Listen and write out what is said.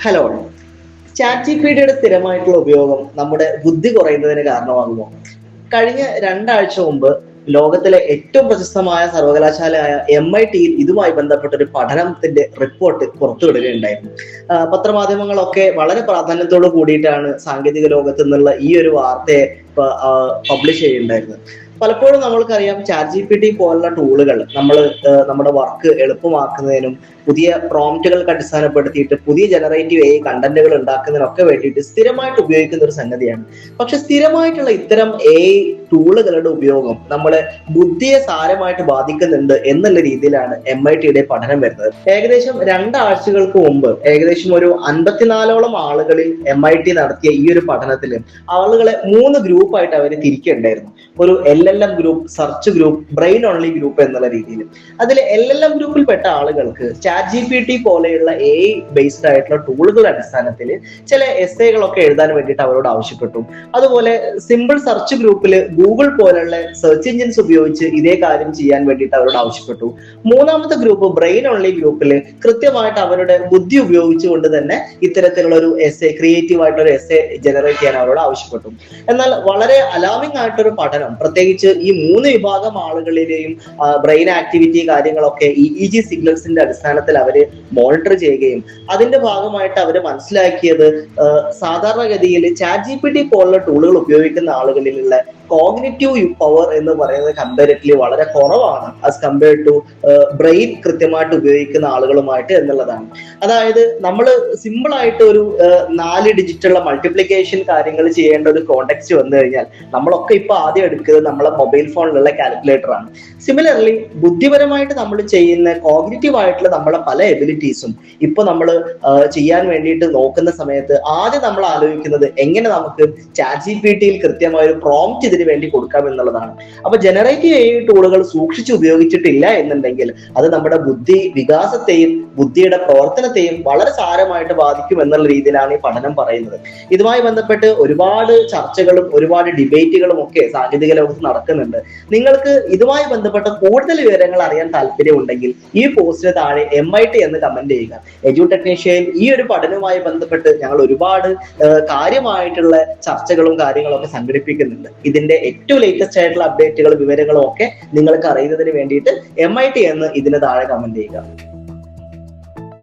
Hello. Chat G P ടിയുടെ സ്ഥിരമായിട്ടുള്ള ഉപയോഗം നമ്മുടെ ബുദ്ധി കുറയുന്നതിന് കാരണമാകുമോ? കഴിഞ്ഞ രണ്ടാഴ്ച മുമ്പ് ലോകത്തിലെ ഏറ്റവും പ്രശസ്തമായ സർവകലാശാലയായ MIT-യിൽ ഇതുമായി ബന്ധപ്പെട്ട ഒരു പഠനത്തിന്റെ റിപ്പോർട്ട് പുറത്തുവിടുകയുണ്ടായിരുന്നു. പത്രമാധ്യമങ്ങളൊക്കെ വളരെ പ്രാധാന്യത്തോട് കൂടിയിട്ടാണ് സാങ്കേതിക ലോകത്ത് നിന്നുള്ള ഈ ഒരു വാർത്തയെ പബ്ലിഷ് ചെയ്യുന്നുണ്ടായിരുന്നത്. പലപ്പോഴും നമ്മൾക്കറിയാം, ചാറ്റ് ജി പി ടി പോലുള്ള ടൂളുകൾ നമ്മുടെ വർക്ക് എളുപ്പമാക്കുന്നതിനും പുതിയ പ്രോംപ്റ്റുകൾക്ക് അടിസ്ഥാനപ്പെടുത്തിയിട്ട് പുതിയ ജനറേറ്റീവ് AI കണ്ടന്റുകൾ ഉണ്ടാക്കുന്നതിനൊക്കെ വേണ്ടിയിട്ട് സ്ഥിരമായിട്ട് ഉപയോഗിക്കുന്ന ഒരു സംഗതിയാണ്. പക്ഷെ സ്ഥിരമായിട്ടുള്ള ഇത്തരം AI ടൂളുകളുടെ ഉപയോഗം നമ്മളെ ബുദ്ധിയെ സാരമായിട്ട് ബാധിക്കുന്നുണ്ട് എന്നുള്ള രീതിയിലാണ് MIT-യുടെ പഠനം വരുന്നത്. ഏകദേശം രണ്ടാഴ്ചകൾക്ക് മുമ്പ് ഏകദേശം ഒരു 54ഓളം ആളുകളിൽ MIT നടത്തിയ ഈ ഒരു പഠനത്തിൽ ആളുകളെ 3 ഗ്രൂപ്പായിട്ട് അവർ തിരിക്കുകയുണ്ടായിരുന്നു. ഒരു LLM group, search group, brain only group എന്നുള്ള രീതിയിൽ. അതിൽ LLM ഗ്രൂപ്പിൽ പെട്ട ആളുകൾക്ക് ചാറ്റ് ജി പി ടി പോലെയുള്ള AI ബേസ്ഡ് ആയിട്ടുള്ള ടൂളുകളുടെ അടിസ്ഥാനത്തിൽ ചില എസ്സേകളൊക്കെ എഴുതാൻ വേണ്ടിയിട്ട് അവരോട് ആവശ്യപ്പെട്ടു. അതുപോലെ സിമ്പിൾ സെർച്ച് ഗ്രൂപ്പിൽ ഗൂഗിൾ പോലുള്ള സെർച്ച് എഞ്ചിൻസ് ഉപയോഗിച്ച് ഇതേ കാര്യം ചെയ്യാൻ വേണ്ടിയിട്ട് അവരോട് ആവശ്യപ്പെട്ടു. മൂന്നാമത്തെ ഗ്രൂപ്പ്, ബ്രെയിൻ ഓൺലി ഗ്രൂപ്പിൽ കൃത്യമായിട്ട് അവരുടെ ബുദ്ധി ഉപയോഗിച്ചുകൊണ്ട് തന്നെ ഇത്തരത്തിലുള്ള ഒരു എസ്സേ, ക്രിയേറ്റീവ് ആയിട്ടുള്ള ഒരു എസ്സേ ജനറേറ്റ് ചെയ്യാൻ അവരോട് ആവശ്യപ്പെട്ടു. എന്നാൽ വളരെ അലാമിംഗ് ആയിട്ടൊരു പഠനം, പ്രത്യേകിച്ച് ഈ 3 വിഭാഗം ആളുകളിലെയും ബ്രെയിൻ ആക്ടിവിറ്റി കാര്യങ്ങളൊക്കെ EEG സിഗ്നൽസിന്റെ അടിസ്ഥാനത്തിൽ അവര് മോണിറ്റർ ചെയ്യുകയും അതിന്റെ ഭാഗമായിട്ട് അവർ മനസ്സിലാക്കിയത് സാധാരണഗതിയിൽ ചാറ്റ് ജി പി ടി പോലുള്ള ടൂളുകൾ ഉപയോഗിക്കുന്ന ആളുകളിലുള്ള കോഗ്നിറ്റീവ് പവർ എന്ന് പറയുന്നത് കമ്പാരിറ്റീവ്ലി വളരെ കുറവാണ് ആസ് കമ്പയർഡ് ടു ബ്രെയിൻ കൃത്യമായിട്ട് ഉപയോഗിക്കുന്ന ആളുകളുമായിട്ട് എന്നുള്ളതാണ്. അതായത് നമ്മൾ സിമ്പിൾ ആയിട്ട് ഒരു 4 ഡിജിറ്റുള്ള മൾട്ടിപ്ലിക്കേഷൻ കാര്യങ്ങൾ ചെയ്യേണ്ട ഒരു കോണ്ടെക്സ്റ്റ് വന്നു കഴിഞ്ഞാൽ നമ്മളൊക്കെ ഇപ്പൊ ആദ്യം എടുക്കുന്നത് നമ്മളെ മൊബൈൽ ഫോണിലുള്ള കാൽക്കുലേറ്റർ ആണ്. സിമിലർലി ബുദ്ധിപരമായിട്ട് നമ്മൾ ചെയ്യുന്ന കോഗ്നിറ്റീവ് ആയിട്ടുള്ള നമ്മളെ പല എബിലിറ്റീസും ഇപ്പൊ നമ്മൾ ചെയ്യാൻ വേണ്ടിയിട്ട് നോക്കുന്ന സമയത്ത് ആദ്യം നമ്മൾ ആലോചിക്കുന്നത് എങ്ങനെ നമുക്ക് ചാറ്റ് ജി പി ടിയിൽ കൃത്യമായ ഒരു പ്രോംപ്റ്റ് ഇതിന് വേണ്ടി കൊടുക്കാം എന്നുള്ളതാണ്. അപ്പൊ ജനറേറ്റീവ് AI ടൂളുകൾ സൂക്ഷിച്ച് ഉപയോഗിച്ചിട്ടില്ല എന്നുണ്ടെങ്കിൽ അത് നമ്മുടെ ബുദ്ധി വികാസത്തെയും ബുദ്ധിയുടെ പ്രവർത്തനത്തെയും വളരെ സാരമായിട്ട് ബാധിക്കും എന്നുള്ള രീതിയിലാണ് ഈ പഠനം പറയുന്നത്. ഇതുമായി ബന്ധപ്പെട്ട് ഒരുപാട് ചർച്ചകളും ഒരുപാട് ഡിബേറ്റുകളും ഒക്കെ സാങ്കേതിക ലോകത്ത് നടക്കുന്നുണ്ട്. നിങ്ങൾക്ക് ഇതുമായി ബന്ധപ്പെട്ട കൂടുതൽ വിവരങ്ങൾ അറിയാൻ താല്പര്യമുണ്ടെങ്കിൽ ഈ പോസ്റ്റിന് താഴെ MIT എന്ന് കമന്റ് ചെയ്യുക. എഡ്യൂ ടെക്നീഷ്യയിൽ ഈ ഒരു പഠനവുമായി ബന്ധപ്പെട്ട് ഞങ്ങൾ ഒരുപാട് കാര്യമായിട്ടുള്ള ചർച്ചകളും കാര്യങ്ങളും ഒക്കെ സംഘടിപ്പിക്കുന്നുണ്ട്. ഇതിന്റെ ഏറ്റവും ലേറ്റസ്റ്റ് ആയിട്ടുള്ള അപ്ഡേറ്റുകളും വിവരങ്ങളും ഒക്കെ നിങ്ങൾക്ക് അറിയുന്നതിന് വേണ്ടിയിട്ട് MIT എന്ന് ഇതിന് താഴെ കമന്റ് ചെയ്യുക.